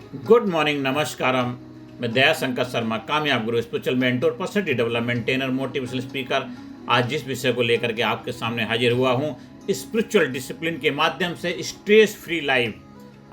Good morning, नमस्कारम। मैं दया शंकर शर्मा, कामयाब गुरु, spiritual mentor, personality development trainer, motivational speaker. आज जिस विषय को लेकर के आपके सामने हाजिर हुआ हूँ, स्पिरिचुअल डिसिप्लिन के माध्यम से स्ट्रेस फ्री लाइफ,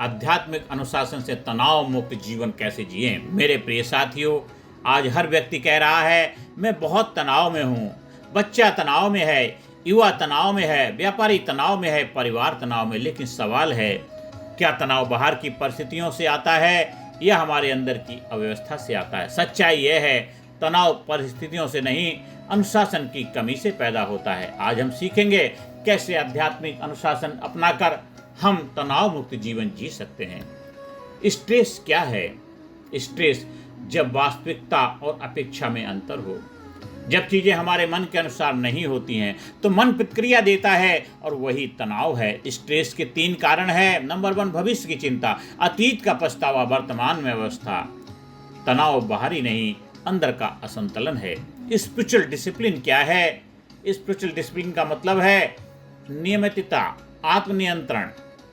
आध्यात्मिक अनुशासन से तनाव मुक्त जीवन कैसे जिएं। मेरे प्रिय साथियों, आज हर व्यक्ति कह रहा है मैं बहुत तनाव में हूँ। बच्चा तनाव में है, युवा तनाव में है, व्यापारी तनाव में है, परिवार तनाव में। लेकिन सवाल है, क्या तनाव बाहर की परिस्थितियों से आता है या हमारे अंदर की अव्यवस्था से आता है? सच्चाई यह है, तनाव परिस्थितियों से नहीं, अनुशासन की कमी से पैदा होता है। आज हम सीखेंगे कैसे आध्यात्मिक अनुशासन अपनाकर हम तनाव मुक्त जीवन जी सकते हैं। स्ट्रेस क्या है? स्ट्रेस जब वास्तविकता और अपेक्षा में अंतर हो, जब चीजें हमारे मन के अनुसार नहीं होती हैं तो मन प्रतिक्रिया देता है, और वही तनाव है। स्ट्रेस के 3 कारण हैं। नंबर 1, भविष्य की चिंता, अतीत का पछतावा, वर्तमान में अवस्था। तनाव बाहरी नहीं, अंदर का असंतुलन है। स्पिरिचुअल डिसिप्लिन क्या है? स्पिरिचुअल डिसिप्लिन का मतलब है नियमितता, आत्मनियंत्रण,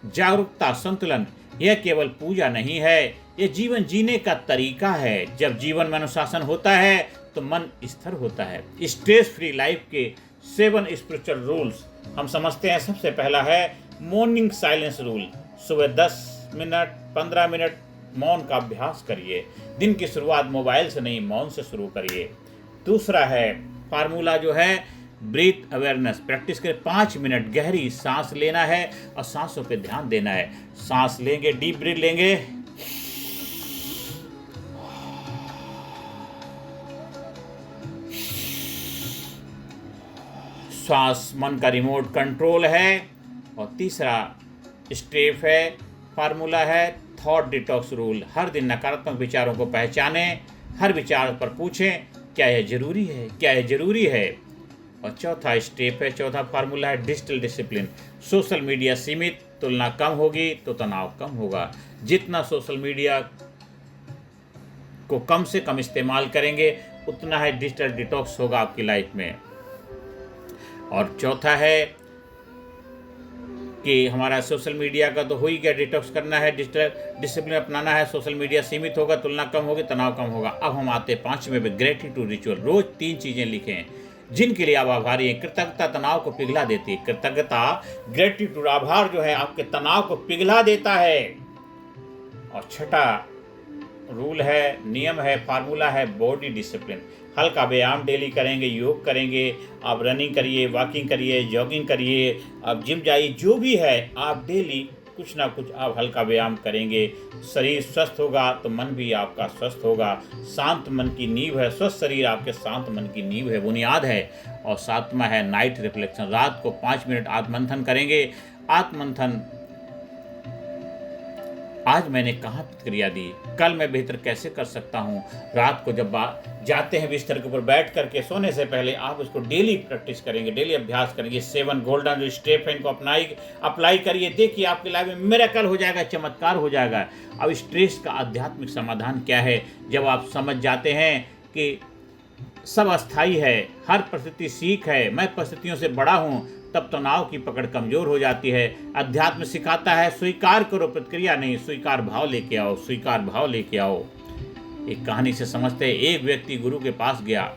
जागरूकता, संतुलन। यह केवल पूजा नहीं है, यह जीवन जीने का तरीका है। जब जीवन में अनुशासन होता है तो मन स्थिर होता है। स्ट्रेस फ्री लाइफ के 7 स्पिरिचुअल रूल्स हम समझते हैं। सबसे पहला है मॉर्निंग साइलेंस रूल। सुबह 10 मिनट 15 मिनट मौन का अभ्यास करिए। दिन की शुरुआत मोबाइल से नहीं, मौन से शुरू करिए। दूसरा है फार्मूला जो है ब्रीथ अवेयरनेस। प्रैक्टिस करें। 5 मिनट गहरी सांस लेना है और सांसों पे ध्यान देना है। सांस लेंगे, डीप ब्रीथ लेंगे, श्वास मन का रिमोट कंट्रोल है। और तीसरा स्टेप है, फार्मूला है थॉट डिटॉक्स रूल। हर दिन नकारात्मक विचारों को पहचानें, हर विचार पर पूछें क्या यह जरूरी है, क्या यह जरूरी है। और चौथा स्टेप है, चौथा फार्मूला है डिजिटल डिसिप्लिन। सोशल मीडिया सीमित, तुलना कम होगी तो तनाव कम होगा। जितना सोशल मीडिया को कम से कम इस्तेमाल करेंगे उतना है डिजिटल डिटॉक्स होगा आपकी लाइफ में। और चौथा है कि हमारा सोशल मीडिया का तो हो ही गया, डिटॉक्स करना है, डिजिटल डिसिप्लिन अपनाना है। सोशल मीडिया सीमित होगा, तुलना कम होगी, तनाव कम होगा। अब हम आते 5वें में, ग्रेटिट्यूड रिचुअल। रोज 3 चीजें लिखें जिनके लिए आप आभारी हैं। कृतज्ञता तनाव को पिघला देती है। कृतज्ञता, ग्रेटिट्यूड, आभार जो है आपके तनाव को पिघला देता है। और छठा रूल है, नियम है, फार्मूला है बॉडी डिसिप्लिन। हल्का व्यायाम डेली करेंगे, योग करेंगे, आप रनिंग करिए, वॉकिंग करिए, जॉगिंग करिए, आप जिम जाइए, जो भी है आप डेली कुछ ना कुछ आप हल्का व्यायाम करेंगे। शरीर स्वस्थ होगा तो मन भी आपका स्वस्थ होगा। शांत मन की नींव है, स्वस्थ शरीर आपके शांत मन की नींव है, बुनियाद है। और 7वां है नाइट रिफ्लेक्शन। रात को 5 मिनट आत्ममंथन करेंगे। आत्ममंथन, आज मैंने कहाँ प्रतिक्रिया दी, कल मैं बेहतर कैसे कर सकता हूँ। रात को जब जाते हैं बिस्तर के ऊपर बैठ करके सोने से पहले आप उसको डेली प्रैक्टिस करेंगे, डेली अभ्यास करेंगे। 7 गोल्डन जो स्टेप है इनको अप्लाई करिए। देखिए आपकी लाइफ में मिरेकल हो जाएगा, चमत्कार हो जाएगा। अब स्ट्रेस का आध्यात्मिक समाधान क्या है? जब आप समझ जाते हैं कि सब अस्थाई है, हर परिस्थिति सीख है, मैं परिस्थितियों से बड़ा हूँ, तब तनाव की पकड़ कमजोर हो जाती है। अध्यात्म सिखाता है स्वीकार करो, प्रतिक्रिया नहीं, स्वीकार भाव लेके आओ, स्वीकार भाव लेके आओ। एक कहानी से समझते हैं। एक व्यक्ति गुरु के पास गया।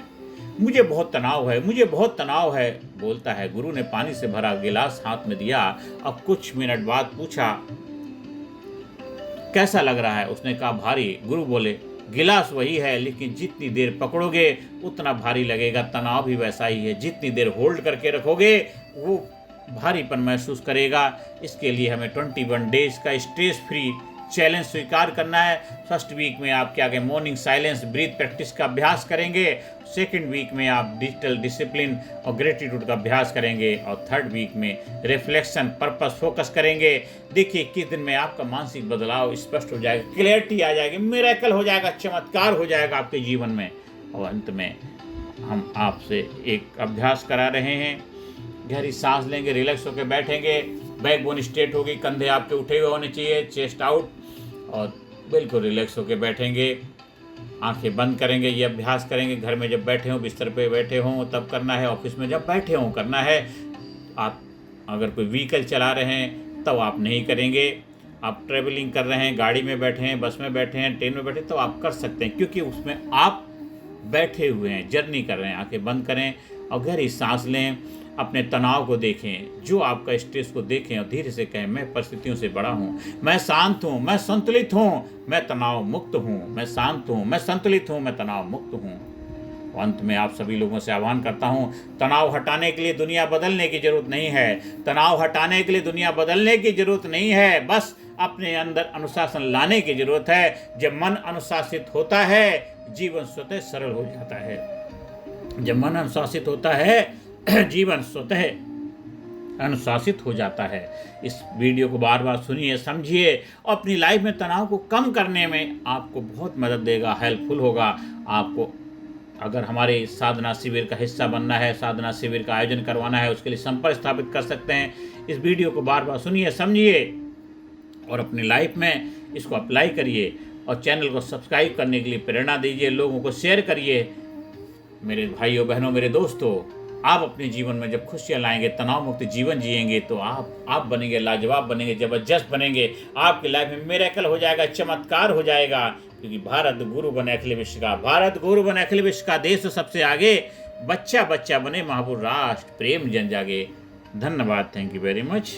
मुझे बहुत तनाव है, मुझे बहुत तनाव है, बोलता है। गुरु ने पानी से भरा गिलास हाथ में दिया। अब कुछ मिनट बाद पूछा कैसा लग रहा है? उसने कहा भारी। गुरु बोले गिलास वही है, लेकिन जितनी देर पकड़ोगे उतना भारी लगेगा। तनाव भी वैसा ही है, जितनी देर होल्ड करके रखोगे वो भारीपन महसूस करेगा। इसके लिए हमें 21 डेज का स्ट्रेस फ्री चैलेंज स्वीकार करना है। फर्स्ट वीक में आप क्या करें, मॉर्निंग साइलेंस ब्रीथ प्रैक्टिस का अभ्यास करेंगे। सेकंड वीक में आप डिजिटल डिसिप्लिन और ग्रेटिट्यूड का अभ्यास करेंगे। और थर्ड वीक में रिफ्लेक्शन, पर्पस, फोकस करेंगे। देखिए किस दिन में आपका मानसिक बदलाव स्पष्ट हो जाएगा, क्लैरिटी आ जाएगी, मिरेकल हो जाएगा, चमत्कार हो जाएगा आपके जीवन में। और अंत में हम आपसे एक अभ्यास करा रहे हैं। गहरी सांस लेंगे, रिलैक्स होकर बैठेंगे, बैकबोन स्ट्रेट होगी, कंधे आपके उठे हुए होने चाहिए, चेस्ट आउट, और बिल्कुल रिलैक्स होकर बैठेंगे। आंखें बंद करेंगे, ये अभ्यास करेंगे। घर में जब बैठे हों, बिस्तर पे बैठे हों तब करना है, ऑफिस में जब बैठे हों करना है। आप अगर कोई व्हीकल चला रहे हैं तब आप नहीं करेंगे। आप ट्रेवलिंग कर रहे हैं, गाड़ी में बैठे हैं, बस में बैठे हैं, ट्रेन में बैठे हैं, तो आप कर सकते हैं, क्योंकि उसमें आप बैठे हुए हैं, जर्नी कर रहे हैं। आंखें बंद करें और गहरी सांस लें, अपने तनाव को देखें, जो आपका स्ट्रेस को देखें और धीरे से कहें, मैं परिस्थितियों से बड़ा हूँ, मैं शांत हूँ, मैं संतुलित हूँ, मैं तनाव मुक्त हूँ, मैं शांत हूँ, मैं संतुलित हूँ, मैं तनाव मुक्त हूँ। अंत में आप सभी लोगों से आह्वान करता हूँ, तनाव हटाने के लिए दुनिया बदलने की जरूरत नहीं है, तनाव हटाने के लिए दुनिया बदलने की जरूरत नहीं है, बस अपने अंदर अनुशासन लाने की जरूरत है। जब मन अनुशासित होता है, जीवन स्वतः सरल हो जाता है। जब मन अनुशासित होता है, जीवन स्वतः अनुशासित हो जाता है। इस वीडियो को बार बार सुनिए, समझिए और अपनी लाइफ में तनाव को कम करने में आपको बहुत मदद देगा, हेल्पफुल होगा। आपको अगर हमारे साधना शिविर का हिस्सा बनना है, साधना शिविर का आयोजन करवाना है, उसके लिए संपर्क स्थापित कर सकते हैं। इस वीडियो को बार बार सुनिए, समझिए और अपनी लाइफ में इसको अप्लाई करिए और चैनल को सब्सक्राइब करने के लिए प्रेरणा दीजिए, लोगों को शेयर करिए। मेरे भाइयों बहनों, मेरे दोस्तों, आप अपने जीवन में जब खुशियाँ लाएंगे, तनाव मुक्त जीवन जिएंगे, तो आप बनेंगे लाजवाब, बनेंगे जबरदस्त, बनेंगे। आपकी लाइफ में मिरेकल हो जाएगा, चमत्कार हो जाएगा, क्योंकि भारत गुरु बने अखिल विश्व का, भारत गुरु बने अखिल विश्व का, देश सबसे आगे, बच्चा बच्चा बने महापुर राष्ट्र, प्रेम जन जागे। धन्यवाद, थैंक यू वेरी मच।